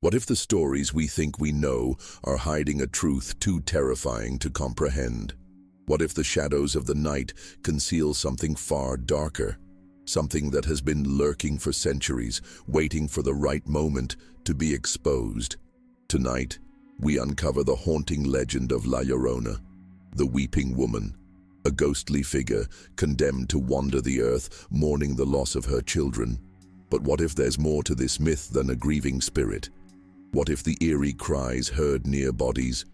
What if the stories we think we know are hiding a truth too terrifying to comprehend? What if the shadows of the night conceal something far darker? Something that has been lurking for centuries, waiting for the right moment to be exposed. Tonight, we uncover the haunting legend of La Llorona, the weeping woman, a ghostly figure condemned to wander the earth, mourning the loss of her children. But what if there's more to this myth than a grieving spirit? What if the eerie cries heard near bodies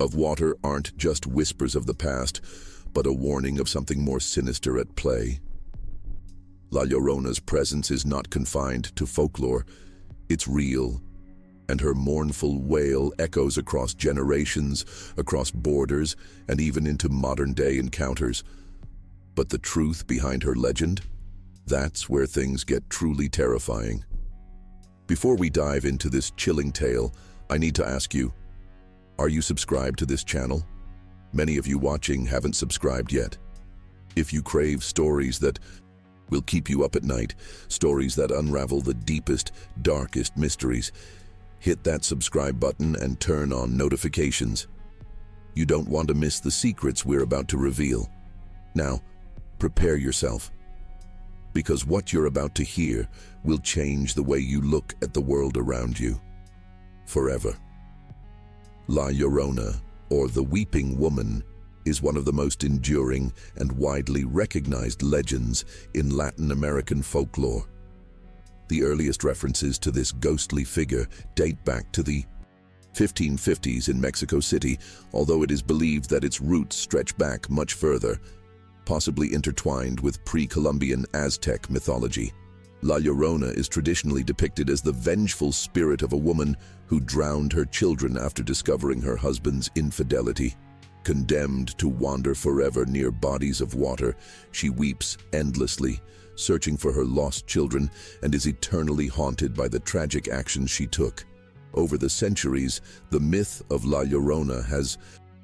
of water aren't just whispers of the past, but a warning of something more sinister at play? La Llorona's presence is not confined to folklore. It's real, and her mournful wail echoes across generations, across borders, and even into modern-day encounters. But the truth behind her legend? That's where things get truly terrifying. Before we dive into this chilling tale, I need to ask you, are you subscribed to this channel? Many of you watching haven't subscribed yet. If you crave stories that will keep you up at night, stories that unravel the deepest, darkest mysteries, hit that subscribe button and turn on notifications. You don't want to miss the secrets we're about to reveal. Now, prepare yourself, because what you're about to hear will change the way you look at the world around you. Forever. La Llorona, or the Weeping Woman, is one of the most enduring and widely recognized legends in Latin American folklore. The earliest references to this ghostly figure date back to the 1550s in Mexico City, although it is believed that its roots stretch back much further, possibly intertwined with pre-Columbian Aztec mythology. La Llorona is traditionally depicted as the vengeful spirit of a woman who drowned her children after discovering her husband's infidelity. Condemned to wander forever near bodies of water, she weeps endlessly, searching for her lost children, and is eternally haunted by the tragic actions she took. Over the centuries, the myth of La Llorona has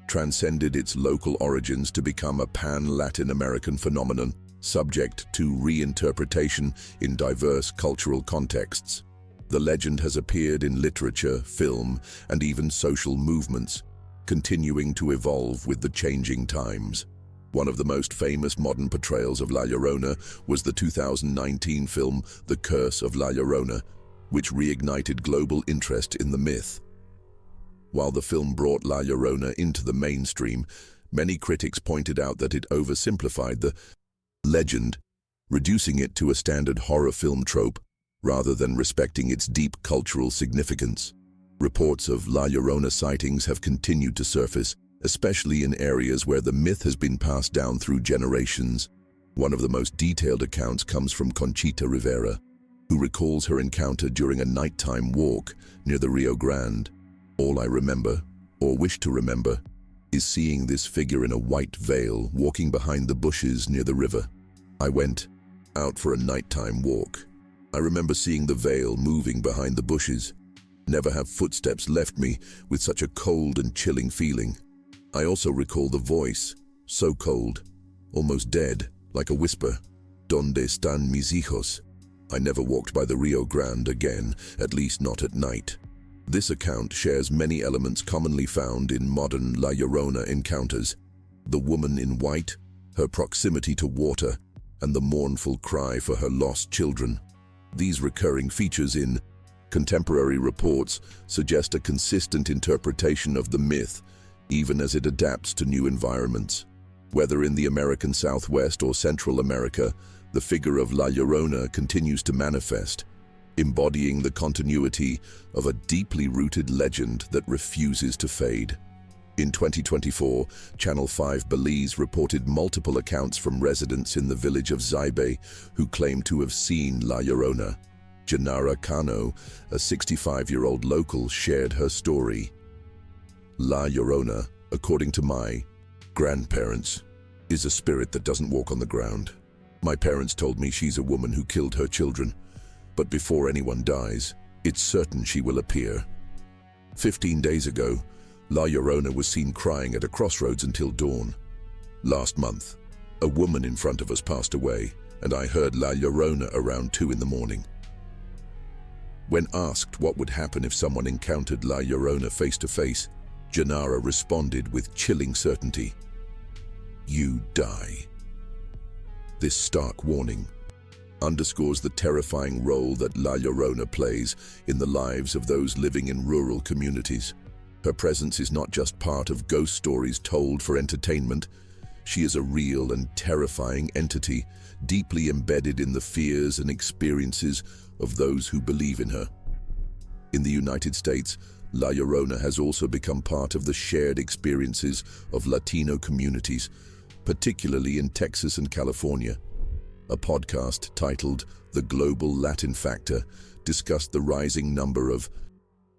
transcended its local origins to become a pan-Latin American phenomenon, subject to reinterpretation in diverse cultural contexts. The legend has appeared in literature, film, and even social movements, continuing to evolve with the changing times. One of the most famous modern portrayals of La Llorona was the 2019 film The Curse of La Llorona, which reignited global interest in the myth. While the film brought La Llorona into the mainstream, many critics pointed out that it oversimplified the legend, reducing it to a standard horror film trope rather than respecting its deep cultural significance. Reports of La Llorona sightings have continued to surface, especially in areas where the myth has been passed down through generations. One of the most detailed accounts comes from Conchita Rivera, who recalls her encounter during a nighttime walk near the Rio Grande. All I remember, or wish to remember, is seeing this figure in a white veil walking behind the bushes near the river. I went out for a nighttime walk. I remember seeing the veil moving behind the bushes. Never have footsteps left me with such a cold and chilling feeling. I also recall the voice, so cold, almost dead, like a whisper. ¿Dónde están mis hijos? I never walked by the Rio Grande again, at least not at night. This account shares many elements commonly found in modern La Llorona encounters. The woman in white, her proximity to water, and the mournful cry for her lost children. These recurring features in contemporary reports suggest a consistent interpretation of the myth, even as it adapts to new environments. Whether in the American Southwest or Central America, the figure of La Llorona continues to manifest, embodying the continuity of a deeply rooted legend that refuses to fade. In 2024, Channel 5 Belize reported multiple accounts from residents in the village of Zaibe who claimed to have seen La Llorona. Janara Cano, a 65-year-old local, shared her story. La Llorona, according to my grandparents, is a spirit that doesn't walk on the ground. My parents told me she's a woman who killed her children, but before anyone dies, it's certain she will appear. 15 days ago, La Llorona was seen crying at a crossroads until dawn. Last month, a woman in front of us passed away, and I heard La Llorona around 2 in the morning. When asked what would happen if someone encountered La Llorona face-to-face, Gennaro responded with chilling certainty: "You die." This stark warning underscores the terrifying role that La Llorona plays in the lives of those living in rural communities. Her presence is not just part of ghost stories told for entertainment. She is a real and terrifying entity, deeply embedded in the fears and experiences of those who believe in her. In the United States, La Llorona has also become part of the shared experiences of Latino communities, particularly in Texas and California. A podcast titled The Global Latin Factor discussed the rising number of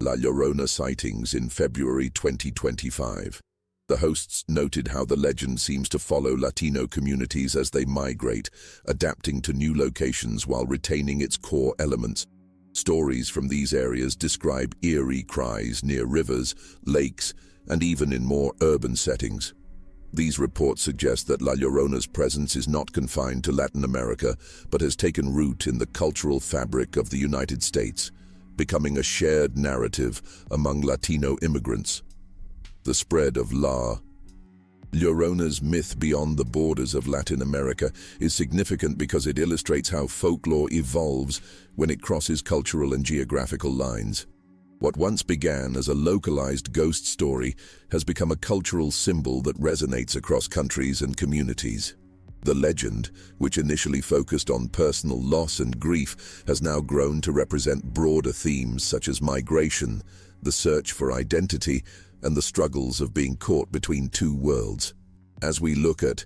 La Llorona sightings in February 2025. The hosts noted how the legend seems to follow Latino communities as they migrate, adapting to new locations while retaining its core elements. Stories from these areas describe eerie cries near rivers, lakes, and even in more urban settings. These reports suggest that La Llorona's presence is not confined to Latin America, but has taken root in the cultural fabric of the United States, becoming a shared narrative among Latino immigrants. The spread of La Llorona's myth beyond the borders of Latin America is significant because it illustrates how folklore evolves when it crosses cultural and geographical lines. What once began as a localized ghost story has become a cultural symbol that resonates across countries and communities. The legend, which initially focused on personal loss and grief, has now grown to represent broader themes such as migration, the search for identity, and the struggles of being caught between two worlds. As we look at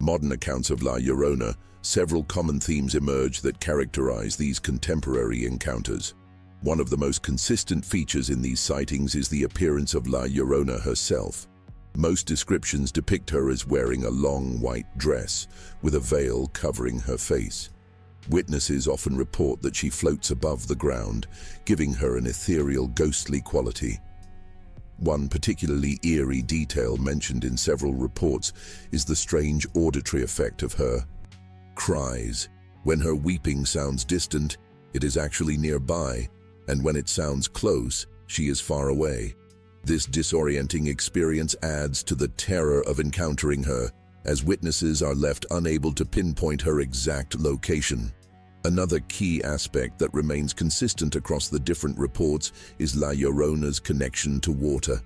modern accounts of La Llorona, several common themes emerge that characterize these contemporary encounters. One of the most consistent features in these sightings is the appearance of La Llorona herself. Most descriptions depict her as wearing a long white dress, with a veil covering her face. Witnesses often report that she floats above the ground, giving her an ethereal, ghostly quality. One particularly eerie detail mentioned in several reports is the strange auditory effect of her cries. When her weeping sounds distant, it is actually nearby, and when it sounds close, she is far away. This disorienting experience adds to the terror of encountering her, as witnesses are left unable to pinpoint her exact location. Another key aspect that remains consistent across the different reports is La Llorona's connection to water.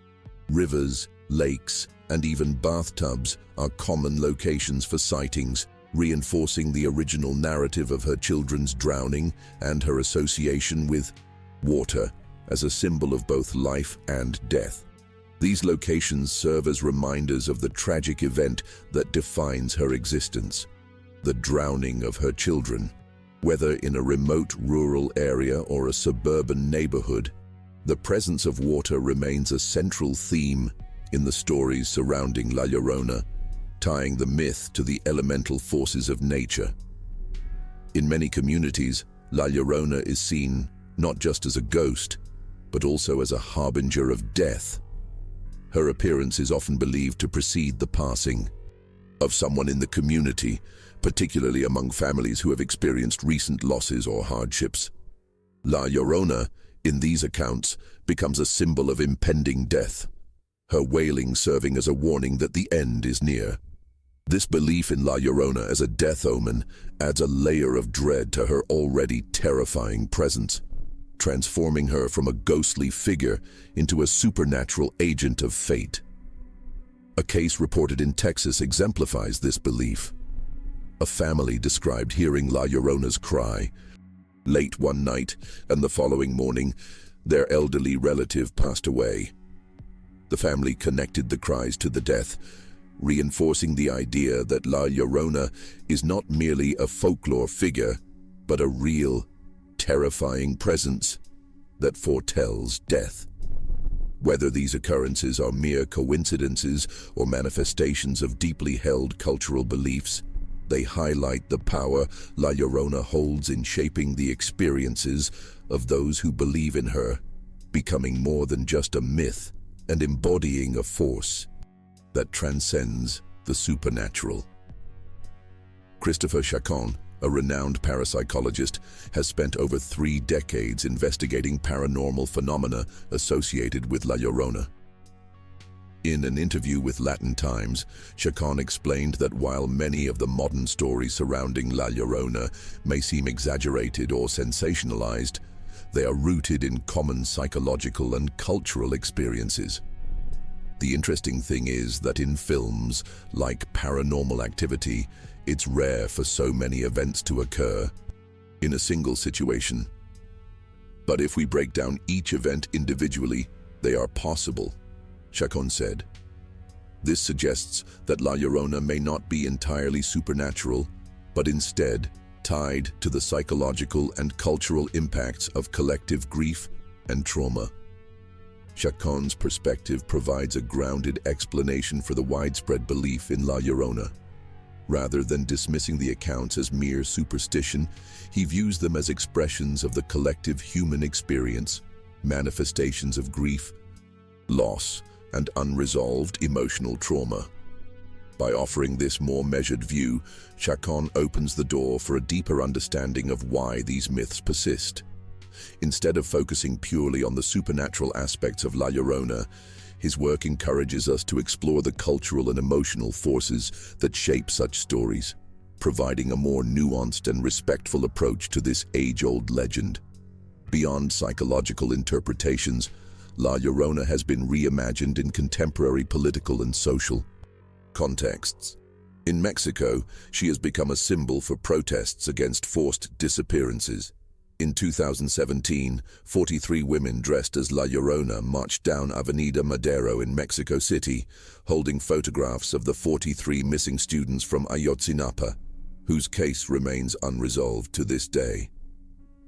Rivers, lakes, and even bathtubs are common locations for sightings, reinforcing the original narrative of her children's drowning and her association with water as a symbol of both life and death. These locations serve as reminders of the tragic event that defines her existence: the drowning of her children. Whether in a remote rural area or a suburban neighborhood, the presence of water remains a central theme in the stories surrounding La Llorona, tying the myth to the elemental forces of nature. In many communities, La Llorona is seen not just as a ghost, but also as a harbinger of death. Her appearance is often believed to precede the passing of someone in the community, particularly among families who have experienced recent losses or hardships. La Llorona, in these accounts, becomes a symbol of impending death, her wailing serving as a warning that the end is near. This belief in La Llorona as a death omen adds a layer of dread to her already terrifying presence, transforming her from a ghostly figure into a supernatural agent of fate. A case reported in Texas exemplifies this belief. A family described hearing La Llorona's cry late one night, and the following morning, their elderly relative passed away. The family connected the cries to the death, reinforcing the idea that La Llorona is not merely a folklore figure, but a real, terrifying presence that foretells death. Whether these occurrences are mere coincidences or manifestations of deeply held cultural beliefs, they highlight the power La Llorona holds in shaping the experiences of those who believe in her, becoming more than just a myth and embodying a force that transcends the supernatural. Christopher Chacon, a renowned parapsychologist, has spent over 3 decades investigating paranormal phenomena associated with La Llorona. In an interview with Latin Times, Chacon explained that while many of the modern stories surrounding La Llorona may seem exaggerated or sensationalized, they are rooted in common psychological and cultural experiences. The interesting thing is that in films like Paranormal Activity, it's rare for so many events to occur in a single situation. But if we break down each event individually, they are possible, Chacon said. This suggests that La Llorona may not be entirely supernatural, but instead tied to the psychological and cultural impacts of collective grief and trauma. Chacon's perspective provides a grounded explanation for the widespread belief in La Llorona. Rather than dismissing the accounts as mere superstition, he views them as expressions of the collective human experience, manifestations of grief, loss, and unresolved emotional trauma. By offering this more measured view, Chacon opens the door for a deeper understanding of why these myths persist. Instead of focusing purely on the supernatural aspects of La Llorona, his work encourages us to explore the cultural and emotional forces that shape such stories, providing a more nuanced and respectful approach to this age-old legend. Beyond psychological interpretations, La Llorona has been reimagined in contemporary political and social contexts. In Mexico, she has become a symbol for protests against forced disappearances. In 2017, 43 women dressed as La Llorona marched down Avenida Madero in Mexico City, holding photographs of the 43 missing students from Ayotzinapa, whose case remains unresolved to this day.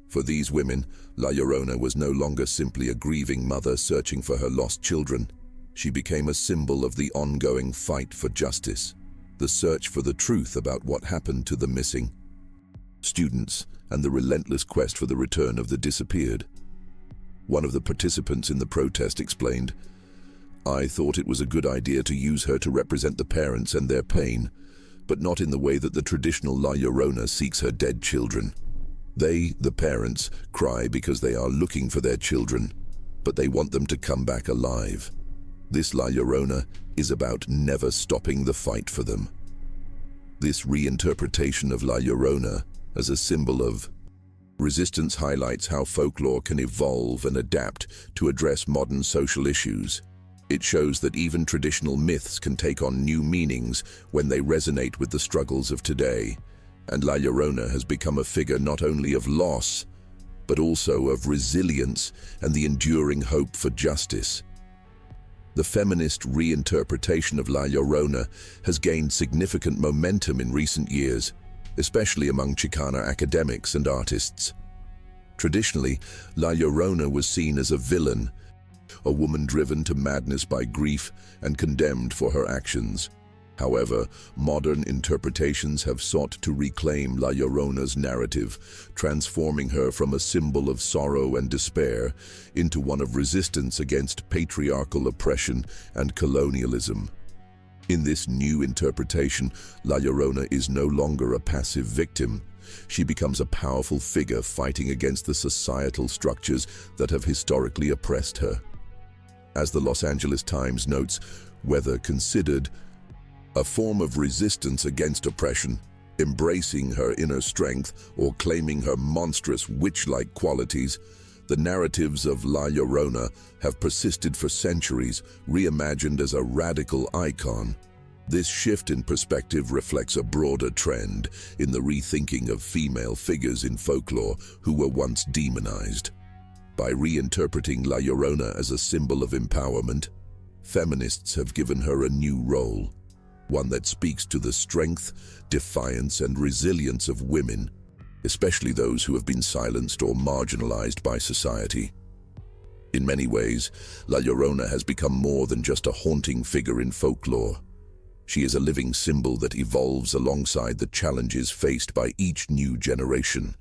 For these women, La Llorona was no longer simply a grieving mother searching for her lost children. She became a symbol of the ongoing fight for justice, the search for the truth about what happened to the missing students, and the relentless quest for the return of the disappeared. One of the participants in the protest explained, "I thought it was a good idea to use her to represent the parents and their pain, but not in the way that the traditional La Llorona seeks her dead children. They, the parents, cry because they are looking for their children, but they want them to come back alive. This La Llorona is about never stopping the fight for them." This reinterpretation of La Llorona as a symbol of resistance highlights how folklore can evolve and adapt to address modern social issues. It shows that even traditional myths can take on new meanings when they resonate with the struggles of today. And La Llorona has become a figure not only of loss, but also of resilience and the enduring hope for justice. The feminist reinterpretation of La Llorona has gained significant momentum in recent years, especially among Chicana academics and artists. Traditionally, La Llorona was seen as a villain, a woman driven to madness by grief and condemned for her actions. However, modern interpretations have sought to reclaim La Llorona's narrative, transforming her from a symbol of sorrow and despair into one of resistance against patriarchal oppression and colonialism. In this new interpretation, La Llorona is no longer a passive victim. She becomes a powerful figure fighting against the societal structures that have historically oppressed her. As the Los Angeles Times notes, whether considered a form of resistance against oppression, embracing her inner strength, or claiming her monstrous witch-like qualities, the narratives of La Llorona have persisted for centuries, reimagined as a radical icon. This shift in perspective reflects a broader trend in the rethinking of female figures in folklore who were once demonized. By reinterpreting La Llorona as a symbol of empowerment, feminists have given her a new role, one that speaks to the strength, defiance, and resilience of women, especially those who have been silenced or marginalized by society. In many ways, La Llorona has become more than just a haunting figure in folklore. She is a living symbol that evolves alongside the challenges faced by each new generation.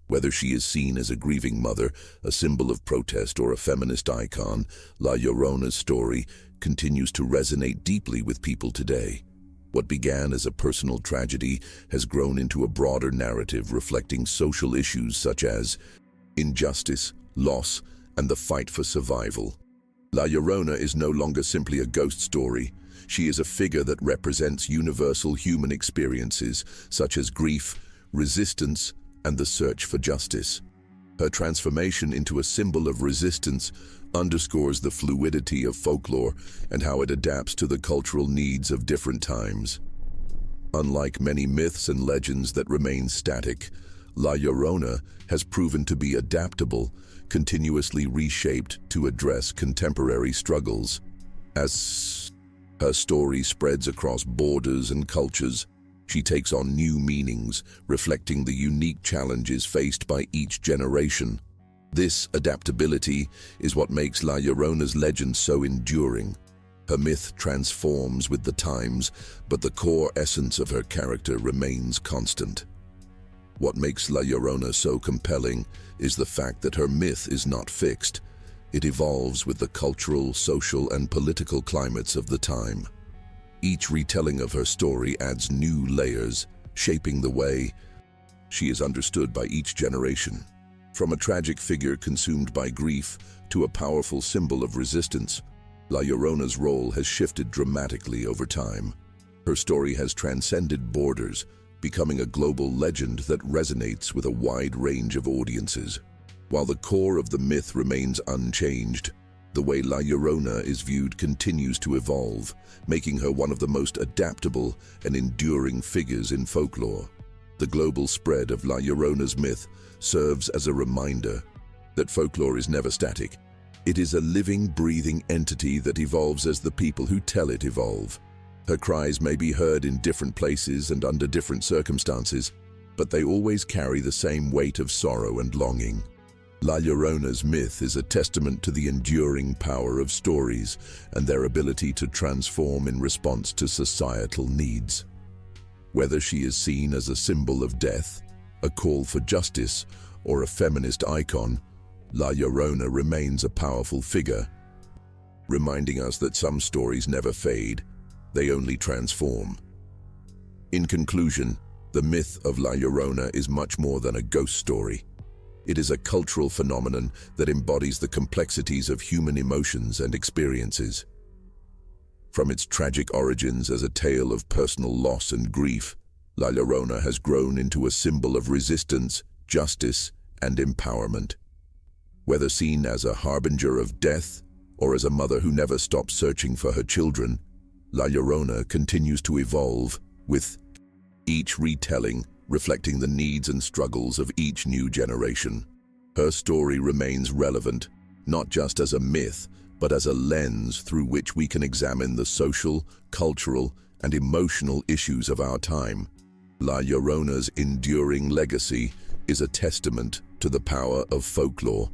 Whether she is seen as a grieving mother, a symbol of protest, or a feminist icon, La Llorona's story continues to resonate deeply with people today. What began as a personal tragedy has grown into a broader narrative reflecting social issues such as injustice, loss, and the fight for survival. La Llorona is no longer simply a ghost story. She is a figure that represents universal human experiences such as grief, resistance, and the search for justice. Her transformation into a symbol of resistance underscores the fluidity of folklore and how it adapts to the cultural needs of different times. Unlike many myths and legends that remain static, La Llorona has proven to be adaptable, continuously reshaped to address contemporary struggles. As her story spreads across borders and cultures, she takes on new meanings, reflecting the unique challenges faced by each generation. This adaptability is what makes La Llorona's legend so enduring. Her myth transforms with the times, but the core essence of her character remains constant. What makes La Llorona so compelling is the fact that her myth is not fixed. It evolves with the cultural, social, and political climates of the time. Each retelling of her story adds new layers, shaping the way she is understood by each generation. From a tragic figure consumed by grief to a powerful symbol of resistance, La Llorona's role has shifted dramatically over time. Her story has transcended borders, becoming a global legend that resonates with a wide range of audiences. While the core of the myth remains unchanged, the way La Llorona is viewed continues to evolve, making her one of the most adaptable and enduring figures in folklore. The global spread of La Llorona's myth serves as a reminder that folklore is never static. It is a living, breathing entity that evolves as the people who tell it evolve. Her cries may be heard in different places and under different circumstances, but they always carry the same weight of sorrow and longing. La Llorona's myth is a testament to the enduring power of stories and their ability to transform in response to societal needs. Whether she is seen as a symbol of death, a call for justice, or a feminist icon, La Llorona remains a powerful figure, reminding us that some stories never fade, they only transform. In conclusion, the myth of La Llorona is much more than a ghost story. It is a cultural phenomenon that embodies the complexities of human emotions and experiences. From its tragic origins as a tale of personal loss and grief, La Llorona has grown into a symbol of resistance, justice, and empowerment. Whether seen as a harbinger of death or as a mother who never stops searching for her children, La Llorona continues to evolve, with each retelling reflecting the needs and struggles of each new generation. Her story remains relevant, not just as a myth, but as a lens through which we can examine the social, cultural, and emotional issues of our time. La Llorona's enduring legacy is a testament to the power of folklore.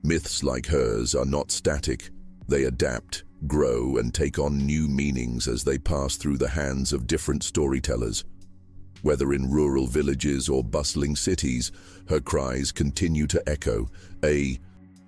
Myths like hers are not static. They adapt, grow, and take on new meanings as they pass through the hands of different storytellers. Whether in rural villages or bustling cities, her cries continue to echo, a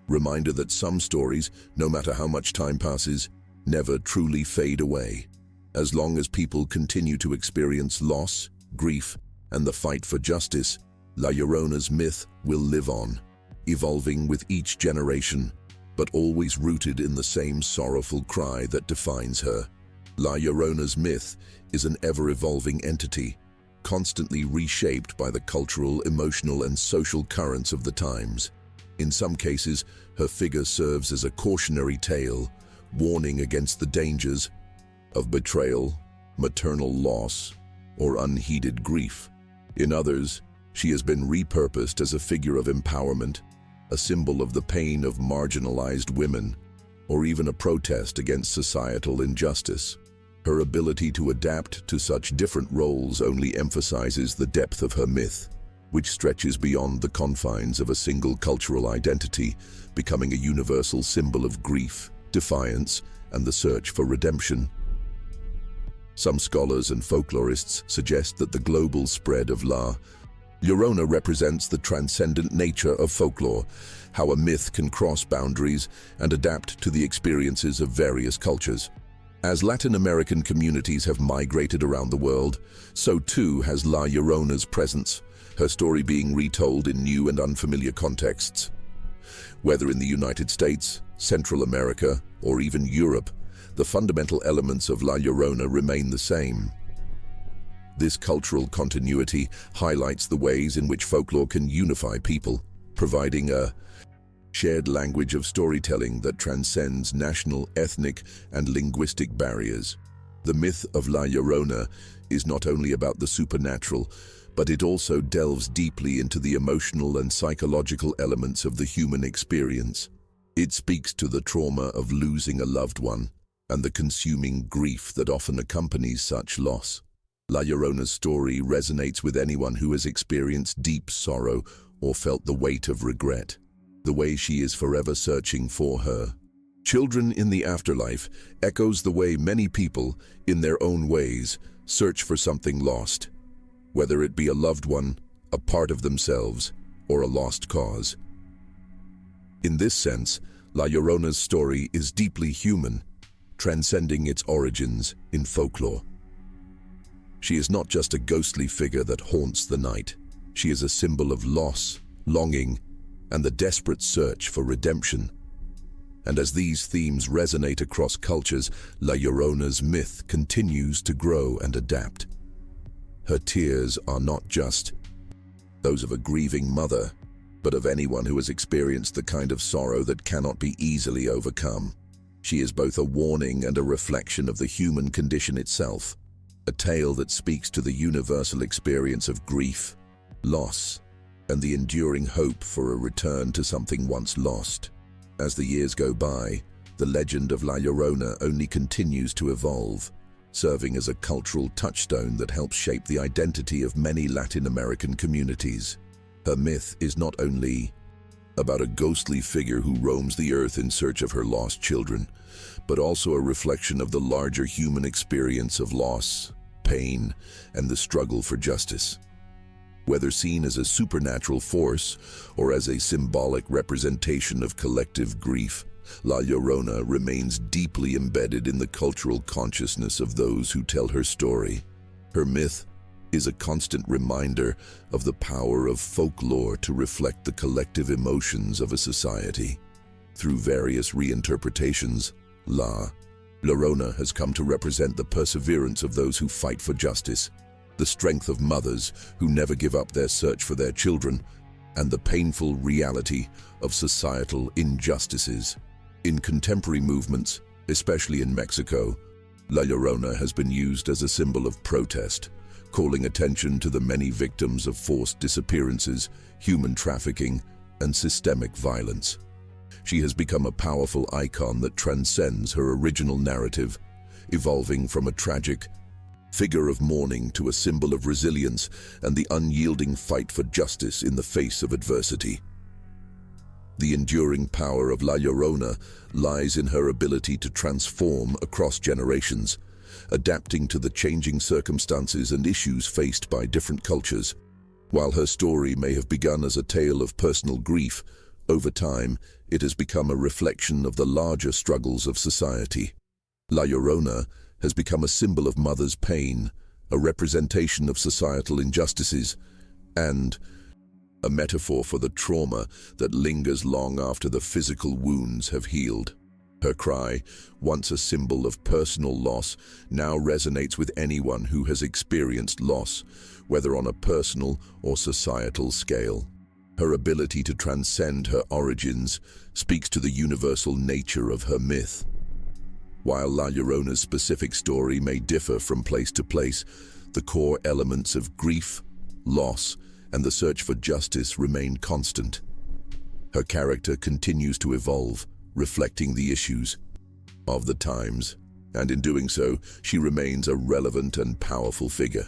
reminder that some stories, no matter how much time passes, never truly fade away. As long as people continue to experience loss, grief, and the fight for justice, La Llorona's myth will live on, evolving with each generation, but always rooted in the same sorrowful cry that defines her. La Llorona's myth is an ever-evolving entity, constantly reshaped by the cultural, emotional, and social currents of the times. In some cases, her figure serves as a cautionary tale, warning against the dangers of betrayal, maternal loss, or unheeded grief. In others, she has been repurposed as a figure of empowerment, a symbol of the pain of marginalized women, or even a protest against societal injustice. Her ability to adapt to such different roles only emphasizes the depth of her myth, which stretches beyond the confines of a single cultural identity, becoming a universal symbol of grief, defiance, and the search for redemption. Some scholars and folklorists suggest that the global spread of La Llorona represents the transcendent nature of folklore, how a myth can cross boundaries and adapt to the experiences of various cultures. As Latin American communities have migrated around the world, so too has La Llorona's presence, her story being retold in new and unfamiliar contexts. Whether in the United States, Central America, or even Europe, the fundamental elements of La Llorona remain the same. This cultural continuity highlights the ways in which folklore can unify people, providing a shared language of storytelling that transcends national, ethnic, and linguistic barriers. The myth of La Llorona is not only about the supernatural, but it also delves deeply into the emotional and psychological elements of the human experience. It speaks to the trauma of losing a loved one and the consuming grief that often accompanies such loss. La Llorona's story resonates with anyone who has experienced deep sorrow or felt the weight of regret. The way she is forever searching for her children in the afterlife echoes the way many people, in their own ways, search for something lost, whether it be a loved one, a part of themselves, or a lost cause. In this sense, La Llorona's story is deeply human, transcending its origins in folklore. She is not just a ghostly figure that haunts the night. She is a symbol of loss, longing, and the desperate search for redemption. And as these themes resonate across cultures, La Llorona's myth continues to grow and adapt. Her tears are not just those of a grieving mother, but of anyone who has experienced the kind of sorrow that cannot be easily overcome. She is both a warning and a reflection of the human condition itself, a tale that speaks to the universal experience of grief, loss, and the enduring hope for a return to something once lost. As the years go by, the legend of La Llorona only continues to evolve, serving as a cultural touchstone that helps shape the identity of many Latin American communities. Her myth is not only about a ghostly figure who roams the earth in search of her lost children, but also a reflection of the larger human experience of loss, pain, and the struggle for justice. Whether seen as a supernatural force or as a symbolic representation of collective grief, La Llorona remains deeply embedded in the cultural consciousness of those who tell her story. Her myth is a constant reminder of the power of folklore to reflect the collective emotions of a society. Through various reinterpretations, La Llorona has come to represent the perseverance of those who fight for justice, the strength of mothers who never give up their search for their children, and the painful reality of societal injustices. In contemporary movements, especially in Mexico, La Llorona has been used as a symbol of protest, calling attention to the many victims of forced disappearances, human trafficking, and systemic violence. She has become a powerful icon that transcends her original narrative, evolving from a tragic figure of mourning to a symbol of resilience and the unyielding fight for justice in the face of adversity. The enduring power of La Llorona lies in her ability to transform across generations, adapting to the changing circumstances and issues faced by different cultures. While her story may have begun as a tale of personal grief, over time it has become a reflection of the larger struggles of society. La Llorona has become a symbol of mother's pain, a representation of societal injustices, and a metaphor for the trauma that lingers long after the physical wounds have healed. Her cry, once a symbol of personal loss, now resonates with anyone who has experienced loss, whether on a personal or societal scale. Her ability to transcend her origins speaks to the universal nature of her myth. While La Llorona's specific story may differ from place to place, the core elements of grief, loss, and the search for justice remain constant. Her character continues to evolve, reflecting the issues of the times, and in doing so, she remains a relevant and powerful figure.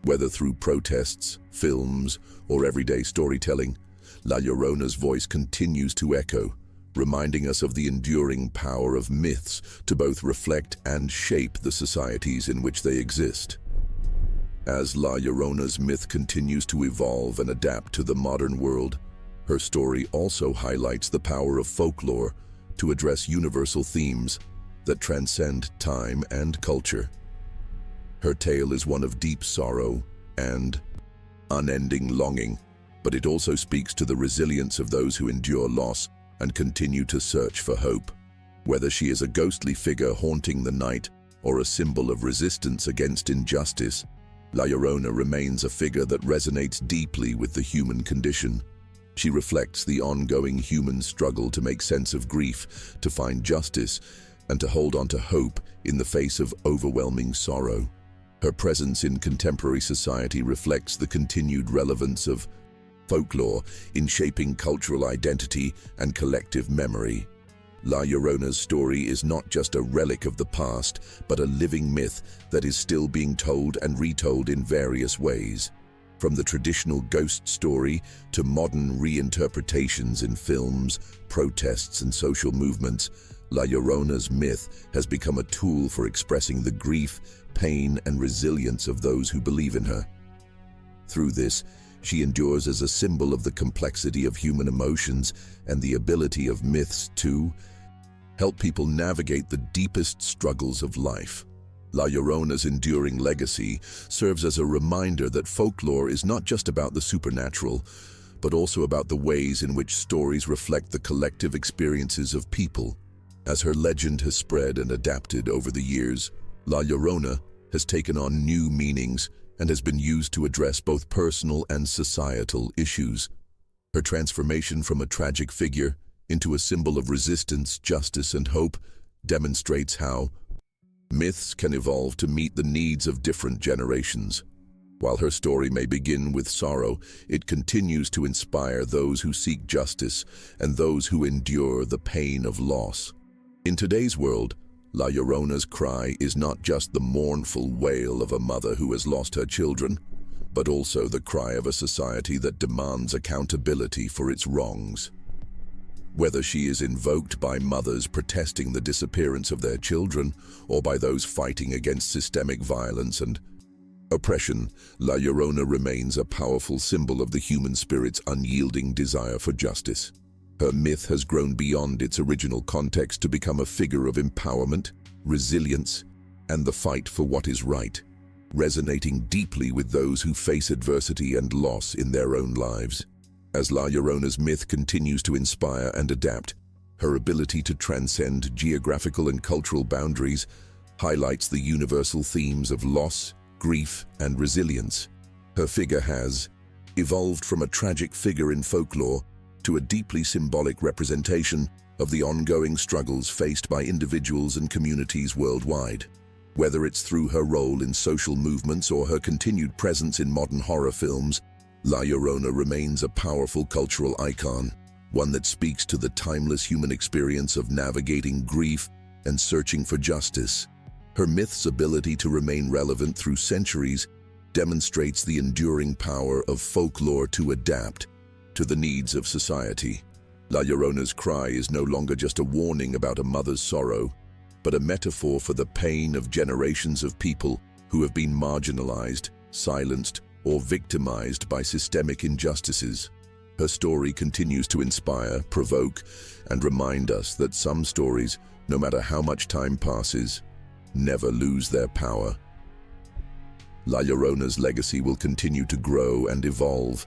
Whether through protests, films, or everyday storytelling, La Llorona's voice continues to echo, reminding us of the enduring power of myths to both reflect and shape the societies in which they exist. As La Llorona's myth continues to evolve and adapt to the modern world, her story also highlights the power of folklore to address universal themes that transcend time and culture. Her tale is one of deep sorrow and unending longing, but it also speaks to the resilience of those who endure loss and continue to search for hope. Whether she is a ghostly figure haunting the night or a symbol of resistance against injustice, La Llorona remains a figure that resonates deeply with the human condition. She reflects the ongoing human struggle to make sense of grief, to find justice, and to hold on to hope in the face of overwhelming sorrow. Her presence in contemporary society reflects the continued relevance of folklore in shaping cultural identity and collective memory. La Llorona's story is not just a relic of the past, but a living myth that is still being told and retold in various ways. From the traditional ghost story to modern reinterpretations in films, protests, and social movements, La Llorona's myth has become a tool for expressing the grief, pain, and resilience of those who believe in her. Through this, she endures as a symbol of the complexity of human emotions and the ability of myths to help people navigate the deepest struggles of life. La Llorona's enduring legacy serves as a reminder that folklore is not just about the supernatural, but also about the ways in which stories reflect the collective experiences of people. As her legend has spread and adapted over the years, La Llorona has taken on new meanings and has been used to address both personal and societal issues. Her transformation from a tragic figure into a symbol of resistance, justice, and hope demonstrates how myths can evolve to meet the needs of different generations. While her story may begin with sorrow, it continues to inspire those who seek justice and those who endure the pain of loss. In today's world, La Llorona's cry is not just the mournful wail of a mother who has lost her children, but also the cry of a society that demands accountability for its wrongs. Whether she is invoked by mothers protesting the disappearance of their children or by those fighting against systemic violence and oppression, La Llorona remains a powerful symbol of the human spirit's unyielding desire for justice. Her myth has grown beyond its original context to become a figure of empowerment, resilience, and the fight for what is right, resonating deeply with those who face adversity and loss in their own lives. As La Llorona's myth continues to inspire and adapt, her ability to transcend geographical and cultural boundaries highlights the universal themes of loss, grief, and resilience. Her figure has evolved from a tragic figure in folklore to a deeply symbolic representation of the ongoing struggles faced by individuals and communities worldwide. Whether it's through her role in social movements or her continued presence in modern horror films, La Llorona remains a powerful cultural icon, one that speaks to the timeless human experience of navigating grief and searching for justice. Her myth's ability to remain relevant through centuries demonstrates the enduring power of folklore to adapt to the needs of society. La Llorona's cry is no longer just a warning about a mother's sorrow, but a metaphor for the pain of generations of people who have been marginalized, silenced, or victimized by systemic injustices. Her story continues to inspire, provoke, and remind us that some stories, no matter how much time passes, never lose their power. La Llorona's legacy will continue to grow and evolve,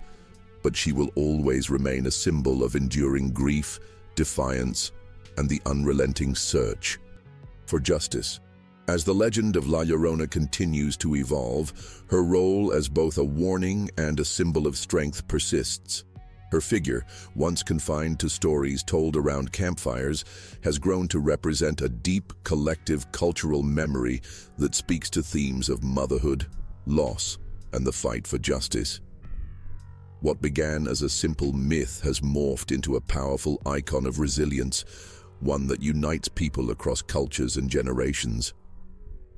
but she will always remain a symbol of enduring grief, defiance, and the unrelenting search for justice. As the legend of La Llorona continues to evolve, her role as both a warning and a symbol of strength persists. Her figure, once confined to stories told around campfires, has grown to represent a deep collective cultural memory that speaks to themes of motherhood, loss, and the fight for justice. What began as a simple myth has morphed into a powerful icon of resilience, one that unites people across cultures and generations.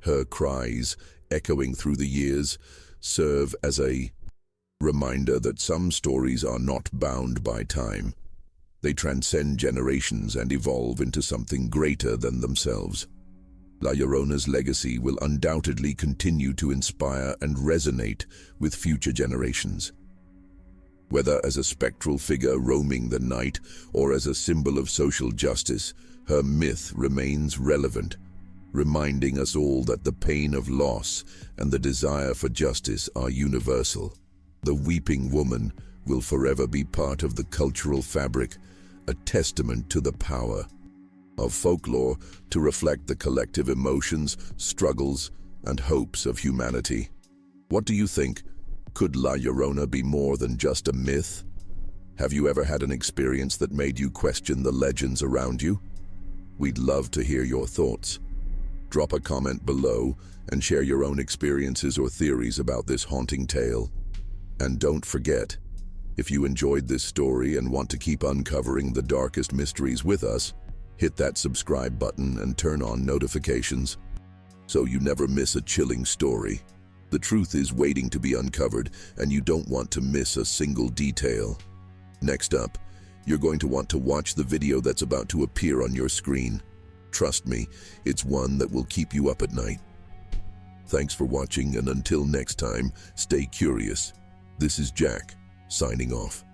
Her cries, echoing through the years, serve as a reminder that some stories are not bound by time. They transcend generations and evolve into something greater than themselves. La Llorona's legacy will undoubtedly continue to inspire and resonate with future generations. Whether as a spectral figure roaming the night or as a symbol of social justice, her myth remains relevant, reminding us all that the pain of loss and the desire for justice are universal. The weeping woman will forever be part of the cultural fabric, a testament to the power of folklore to reflect the collective emotions, struggles, and hopes of humanity. What do you think? Could La Llorona be more than just a myth? Have you ever had an experience that made you question the legends around you? We'd love to hear your thoughts. Drop a comment below and share your own experiences or theories about this haunting tale. And don't forget, if you enjoyed this story and want to keep uncovering the darkest mysteries with us, hit that subscribe button and turn on notifications so you never miss a chilling story. The truth is waiting to be uncovered, and you don't want to miss a single detail. Next up, you're going to want to watch the video that's about to appear on your screen. Trust me, it's one that will keep you up at night. Thanks for watching, and until next time, stay curious. This is Jack, signing off.